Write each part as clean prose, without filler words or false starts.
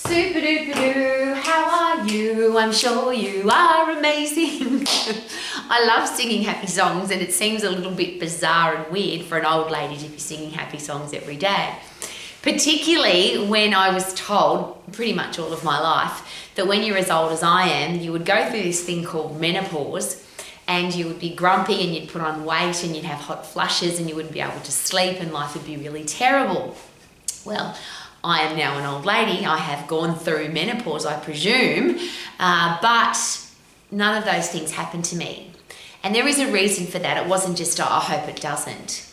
Super duper doo, how are you? I'm sure you are amazing. I love singing happy songs, and it seems a little bit bizarre and weird for an old lady to be singing happy songs every day. Particularly when I was told pretty much all of my life that when you're as old as I am, you would go through this thing called menopause, and you would be grumpy and you'd put on weight and you'd have hot flushes and you wouldn't be able to sleep and life would be really terrible. Well, I am now an old lady. I have gone through menopause, I presume, but none of those things happened to me. And there is a reason for that. It wasn't just, oh, I hope it doesn't.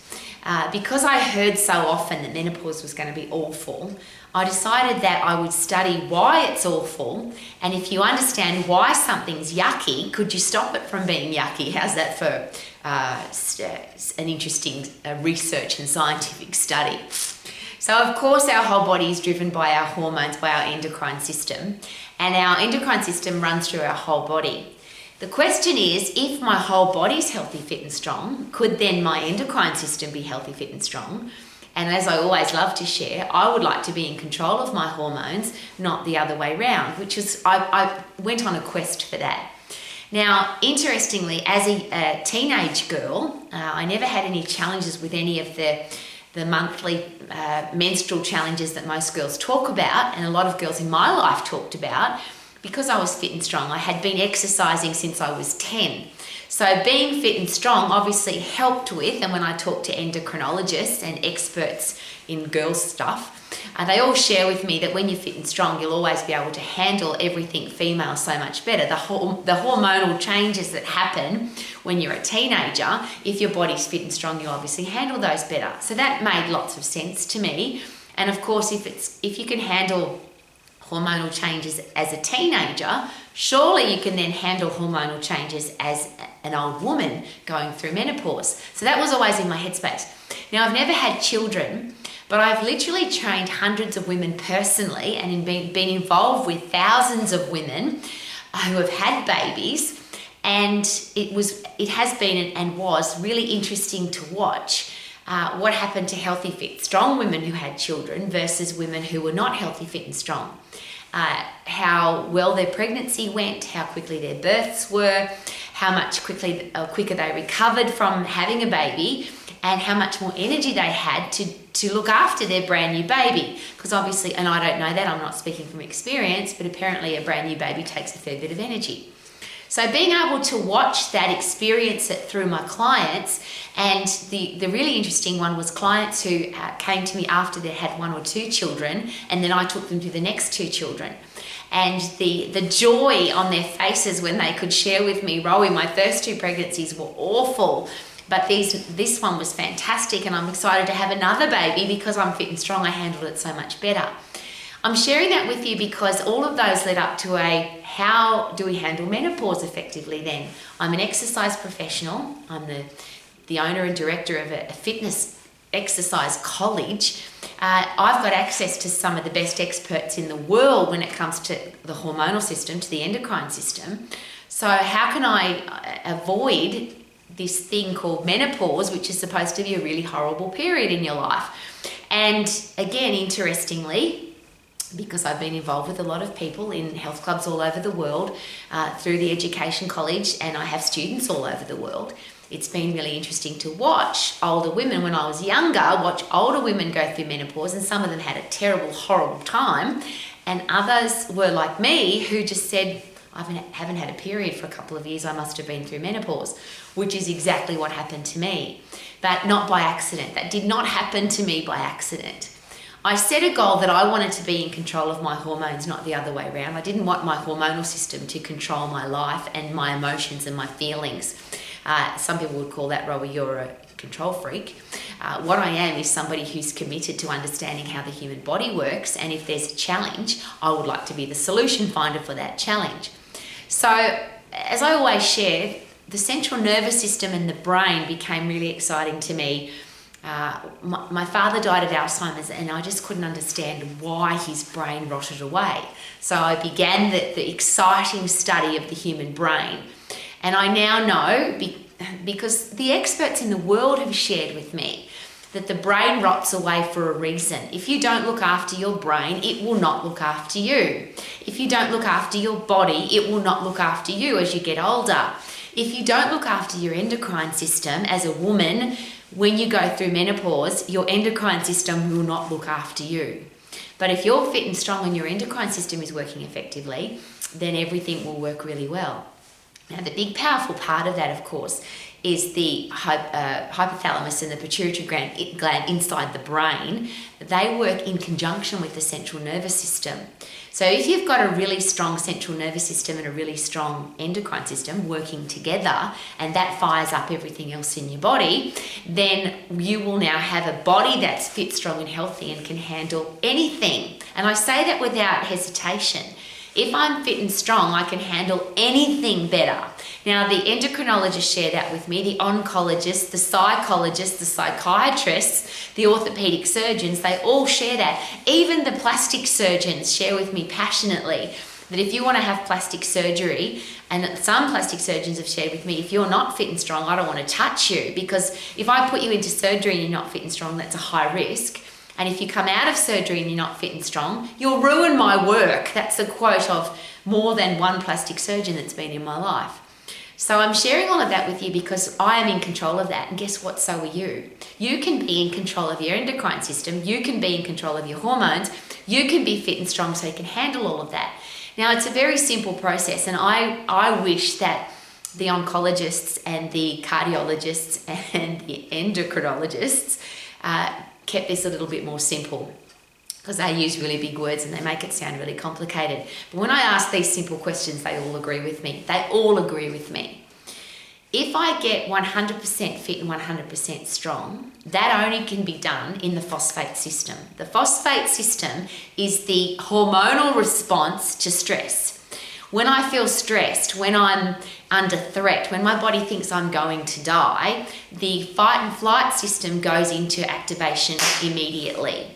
Because I heard so often that menopause was going to be awful, I decided that I would study why it's awful, and if you understand why something's yucky, could you stop it from being yucky? How's that for an interesting research and scientific study? So of course our whole body is driven by our hormones, by our endocrine system, and our endocrine system runs through our whole body. The question is, if my whole body's healthy, fit and strong, could then my endocrine system be healthy, fit and strong? And as I always love to share, I would like to be in control of my hormones, not the other way around, which is, I went on a quest for that. Now, interestingly, as a teenage girl, I never had any challenges with any of the monthly menstrual challenges that most girls talk about, and a lot of girls in my life talked about. Because I was fit and strong, I had been exercising since I was 10. So being fit and strong obviously helped with, and when I talk to endocrinologists and experts in girls' stuff, they all share with me that when you're fit and strong, you'll always be able to handle everything female so much better. The hormonal changes that happen when you're a teenager, if your body's fit and strong, you obviously handle those better. So that made lots of sense to me. And of course, if you can handle hormonal changes as a teenager, surely you can then handle hormonal changes as an old woman going through menopause. So that was always in my headspace. Now, I've never had children, but I've literally trained hundreds of women personally and been involved with thousands of women who have had babies. And it has been and was really interesting to watch what happened to healthy, fit, strong women who had children versus women who were not healthy, fit and strong. How well their pregnancy went, how quickly their births were, how much quicker they recovered from having a baby, and how much more energy they had to look after their brand new baby. Because obviously, and I don't know that, I'm not speaking from experience, but apparently a brand new baby takes a fair bit of energy. So being able to watch that, experience it through my clients, and the really interesting one was clients who came to me after they had 1 or 2 children, and then I took them to the next 2 children. And the joy on their faces when they could share with me, Rowie, my first 2 pregnancies were awful, but this one was fantastic, and I'm excited to have another baby because I'm fit and strong, I handled it so much better. I'm sharing that with you because all of those led up to how do we handle menopause effectively then? I'm an exercise professional. I'm the owner and director of a fitness exercise college. I've got access to some of the best experts in the world when it comes to the hormonal system, to the endocrine system. So how can I avoid this thing called menopause, which is supposed to be a really horrible period in your life? And again, interestingly, because I've been involved with a lot of people in health clubs all over the world through the education college, and I have students all over the world, it's been really interesting to watch older women. When I was younger, watch older women go through menopause, and some of them had a terrible, horrible time, and others were like me who just said, I haven't had a period for a couple of years, I must have been through menopause, which is exactly what happened to me, but not by accident. That did not happen to me by accident. I set a goal that I wanted to be in control of my hormones, not the other way around. I didn't want my hormonal system to control my life and my emotions and my feelings. Some people would call that, Rowie, you're a control freak. What I am is somebody who's committed to understanding how the human body works, and if there's a challenge, I would like to be the solution finder for that challenge. So, as I always share, the central nervous system and the brain became really exciting to me. My father died of Alzheimer's, and I just couldn't understand why his brain rotted away. So I began the exciting study of the human brain. And I now know, because the experts in the world have shared with me that the brain rots away for a reason. If you don't look after your brain, it will not look after you. If you don't look after your body, it will not look after you as you get older. If you don't look after your endocrine system as a woman, when you go through menopause, your endocrine system will not look after you. But if you're fit and strong and your endocrine system is working effectively, then everything will work really well. Now, the big powerful part of that, of course, is the hypothalamus and the pituitary gland inside the brain. They work in conjunction with the central nervous system. So if you've got a really strong central nervous system and a really strong endocrine system working together, and that fires up everything else in your body, then you will now have a body that's fit, strong and healthy and can handle anything. And I say that without hesitation. If I'm fit and strong, I can handle anything better. Now, the endocrinologists share that with me, the oncologists, the psychologists, the psychiatrists, the orthopedic surgeons, they all share that. Even the plastic surgeons share with me passionately that if you want to have plastic surgery, and some plastic surgeons have shared with me, if you're not fit and strong, I don't want to touch you, because if I put you into surgery and you're not fit and strong, that's a high risk. And if you come out of surgery and you're not fit and strong, you'll ruin my work. That's a quote of more than one plastic surgeon that's been in my life. So I'm sharing all of that with you because I am in control of that. And guess what? So are you. You can be in control of your endocrine system. You can be in control of your hormones. You can be fit and strong so you can handle all of that. Now, it's a very simple process. And I wish that the oncologists and the cardiologists and the endocrinologists kept this a little bit more simple, because they use really big words and they make it sound really complicated. But when I ask these simple questions, they all agree with me. They all agree with me. If I get 100% fit and 100% strong, that only can be done in the phosphate system. The phosphate system is the hormonal response to stress. When I feel stressed, when I'm under threat, when my body thinks I'm going to die, the fight and flight system goes into activation immediately.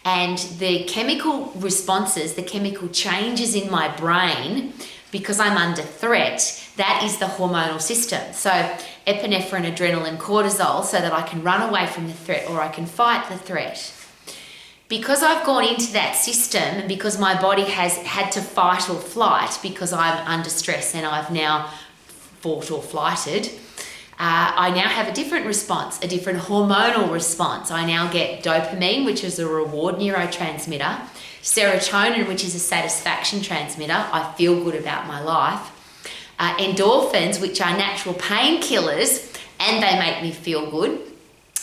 And the chemical responses, the chemical changes in my brain, because I'm under threat, that is the hormonal system. So epinephrine, adrenaline, cortisol, so that I can run away from the threat or I can fight the threat. Because I've gone into that system and because my body has had to fight or flight because I'm under stress and I've now fought or flighted, I now have a different response, a different hormonal response. I now get dopamine, which is a reward neurotransmitter, serotonin, which is a satisfaction transmitter. I feel good about my life. Endorphins, which are natural painkillers, and they make me feel good.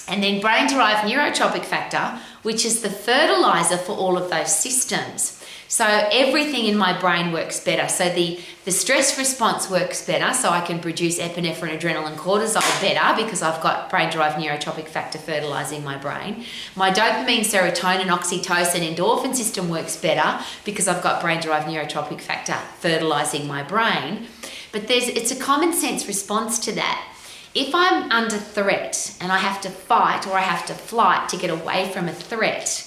And then brain-derived neurotropic factor, which is the fertilizer for all of those systems. So everything in my brain works better. So the stress response works better, so I can produce epinephrine, adrenaline, cortisol better because I've got brain-derived neurotropic factor fertilizing my brain. My dopamine, serotonin, oxytocin, endorphin system works better because I've got brain-derived neurotropic factor fertilizing my brain. But it's a common sense response to that. If I'm under threat and I have to fight or I have to flight to get away from a threat,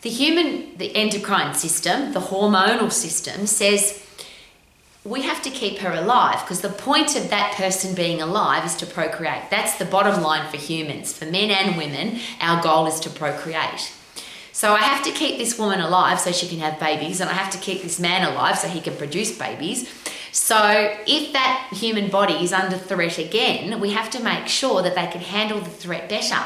the endocrine system, the hormonal system says, we have to keep her alive because the point of that person being alive is to procreate. That's the bottom line for humans. For men and women, our goal is to procreate. So I have to keep this woman alive so she can have babies, and I have to keep this man alive so he can produce babies. So if that human body is under threat again, we have to make sure that they can handle the threat better.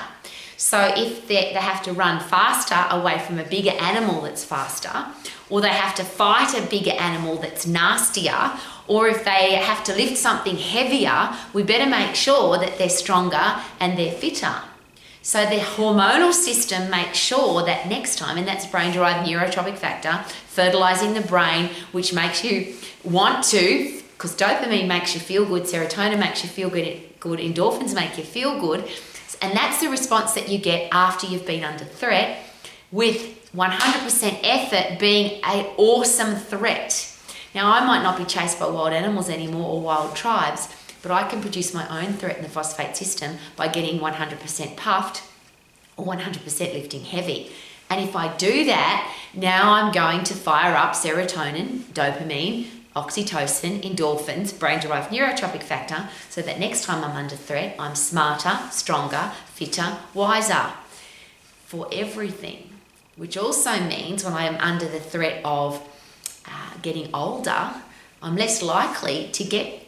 So if they have to run faster away from a bigger animal that's faster, or they have to fight a bigger animal that's nastier, or if they have to lift something heavier, we better make sure that they're stronger and they're fitter. So the hormonal system makes sure that next time, and that's brain-derived neurotropic factor, fertilizing the brain, which makes you want to, because dopamine makes you feel good, serotonin makes you feel good, endorphins make you feel good, and that's the response that you get after you've been under threat, with 100% effort being an awesome threat. Now, I might not be chased by wild animals anymore or wild tribes, but I can produce my own threat in the phosphate system by getting 100% puffed or 100% lifting heavy. And if I do that, now I'm going to fire up serotonin, dopamine, oxytocin, endorphins, brain-derived neurotropic factor, so that next time I'm under threat, I'm smarter, stronger, fitter, wiser. for everything, which also means when I am under the threat of getting older, I'm less likely to get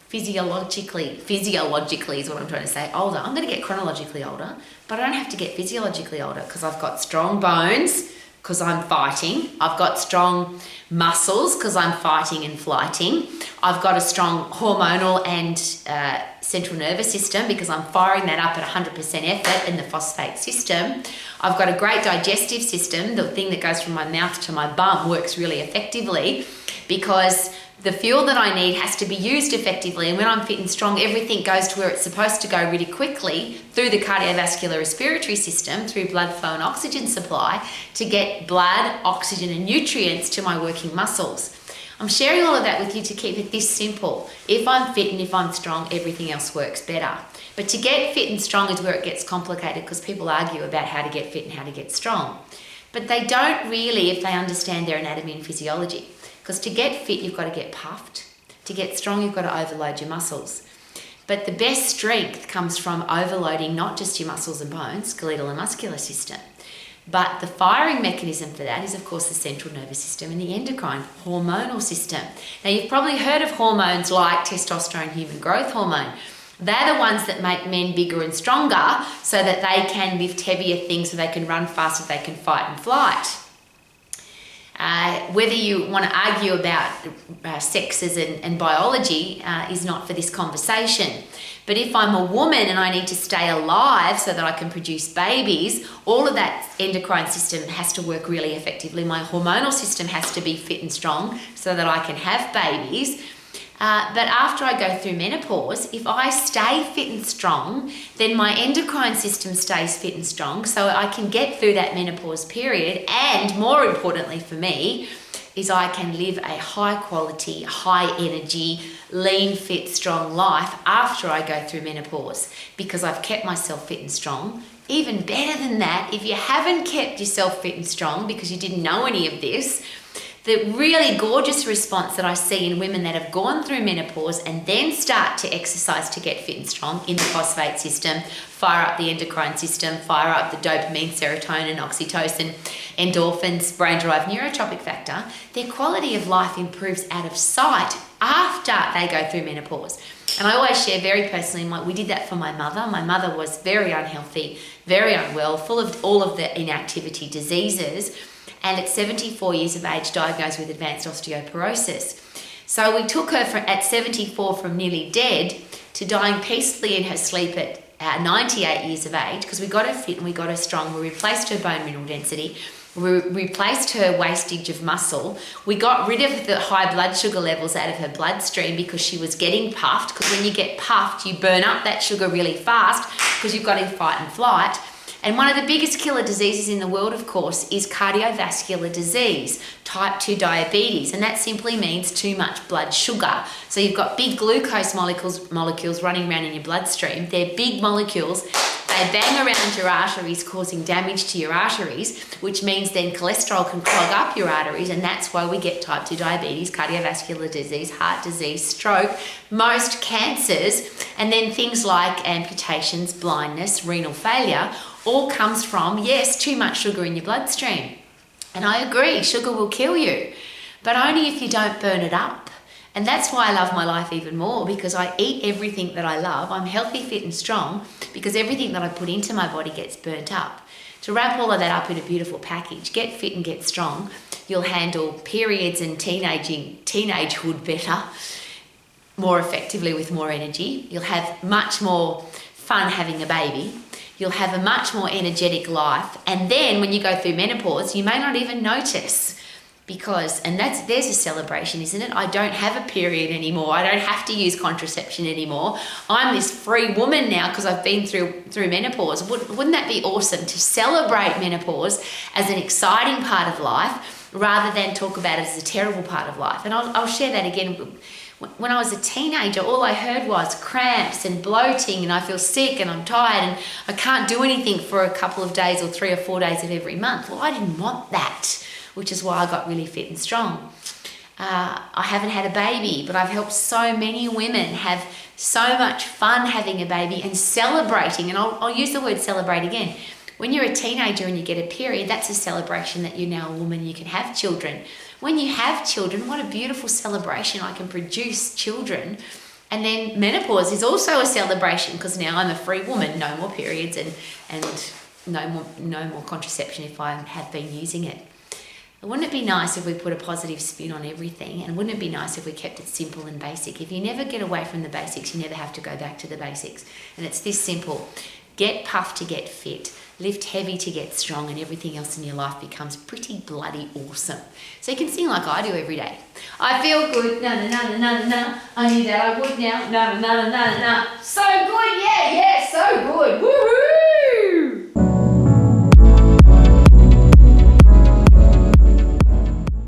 physiologically is what I'm trying to say, older. I'm going to get chronologically older, but I don't have to get physiologically older because I've got strong bones because I'm fighting. I've got strong muscles because I'm fighting and flighting. I've got a strong hormonal and central nervous system because I'm firing that up at 100% effort in the phosphate system. I've got a great digestive system. The thing that goes from my mouth to my bum works really effectively because the fuel that I need has to be used effectively, and when I'm fit and strong, everything goes to where it's supposed to go really quickly through the cardiovascular respiratory system, through blood flow and oxygen supply, to get blood, oxygen and nutrients to my working muscles. I'm sharing all of that with you to keep it this simple. If I'm fit and if I'm strong, everything else works better. But to get fit and strong is where it gets complicated because people argue about how to get fit and how to get strong. But they don't really if they understand their anatomy and physiology. Because to get fit, you've got to get puffed. To get strong, you've got to overload your muscles. But the best strength comes from overloading not just your muscles and bones, skeletal and muscular system, but the firing mechanism for that is, of course, the central nervous system and the endocrine hormonal system. Now, you've probably heard of hormones like testosterone, human growth hormone. They're the ones that make men bigger and stronger so that they can lift heavier things, so they can run faster, they can fight and flight. Whether you want to argue about sexes and biology is not for this conversation. But if I'm a woman and I need to stay alive so that I can produce babies, all of that endocrine system has to work really effectively. My hormonal system has to be fit and strong so that I can have babies. But after I go through menopause, if I stay fit and strong, then my endocrine system stays fit and strong so I can get through that menopause period, and more importantly for me, is I can live a high quality, high energy, lean, fit, strong life after I go through menopause because I've kept myself fit and strong. Even better than that, if you haven't kept yourself fit and strong because you didn't know any of this, the really gorgeous response that I see in women that have gone through menopause and then start to exercise to get fit and strong in the phosphate system, fire up the endocrine system, fire up the dopamine, serotonin, oxytocin, endorphins, brain-derived neurotropic factor, their quality of life improves out of sight after they go through menopause. And I always share very personally, we did that for my mother. My mother was very unhealthy, very unwell, full of all of the inactivity diseases, and at 74 years of age diagnosed with advanced osteoporosis. So we took her at 74 from nearly dead to dying peacefully in her sleep at 98 years of age, because we got her fit and we got her strong. We replaced her bone mineral density. We replaced her wastage of muscle. We got rid of the high blood sugar levels out of her bloodstream because she was getting puffed, because when you get puffed, you burn up that sugar really fast because you've got to fight and flight. And one of the biggest killer diseases in the world, of course, is cardiovascular disease, type 2 diabetes, and that simply means too much blood sugar. So you've got big glucose molecules running around in your bloodstream. They're big molecules. They bang around your arteries, causing damage to your arteries, which means then cholesterol can clog up your arteries, and that's why we get type 2 diabetes, cardiovascular disease, heart disease, stroke, most cancers, and then things like amputations, blindness, renal failure, all comes from, yes, too much sugar in your bloodstream. And I agree, sugar will kill you, but only if you don't burn it up. And that's why I love my life even more, because I eat everything that I love. I'm healthy, fit and strong because everything that I put into my body gets burnt up. To wrap all of that up in a beautiful package, get fit and get strong, you'll handle periods and teenagehood better, more effectively with more energy. You'll have much more fun having a baby. You'll have a much more energetic life. And then when you go through menopause, you may not even notice, because, and there's a celebration, isn't it? I don't have a period anymore. I don't have to use contraception anymore. I'm this free woman now because I've been through menopause. Wouldn't that be awesome to celebrate menopause as an exciting part of life rather than talk about it as a terrible part of life? And I'll share that again. When I was a teenager, all I heard was cramps and bloating, and I feel sick and I'm tired and I can't do anything for a couple of days or 3 or 4 days of every month. Well, I didn't want that, which is why I got really fit and strong. I haven't had a baby, but I've helped so many women have so much fun having a baby and celebrating, and I'll use the word celebrate again, When you're a teenager and you get a period, that's a celebration that you're now a woman, you can have children. When you have children, what a beautiful celebration. I can produce children. And then menopause is also a celebration because now I'm a free woman, no more periods and no more contraception if I have been using it. Wouldn't it be nice if we put a positive spin on everything? And wouldn't it be nice if we kept it simple and basic? If you never get away from the basics, you never have to go back to the basics. And it's this simple. Get puffed to get fit. Lift heavy to get strong, and everything else in your life becomes pretty bloody awesome. So you can sing like I do every day. I feel good, na na na na na na. I knew that I would now, na na na na na na. So good, yeah, so good, woohoo!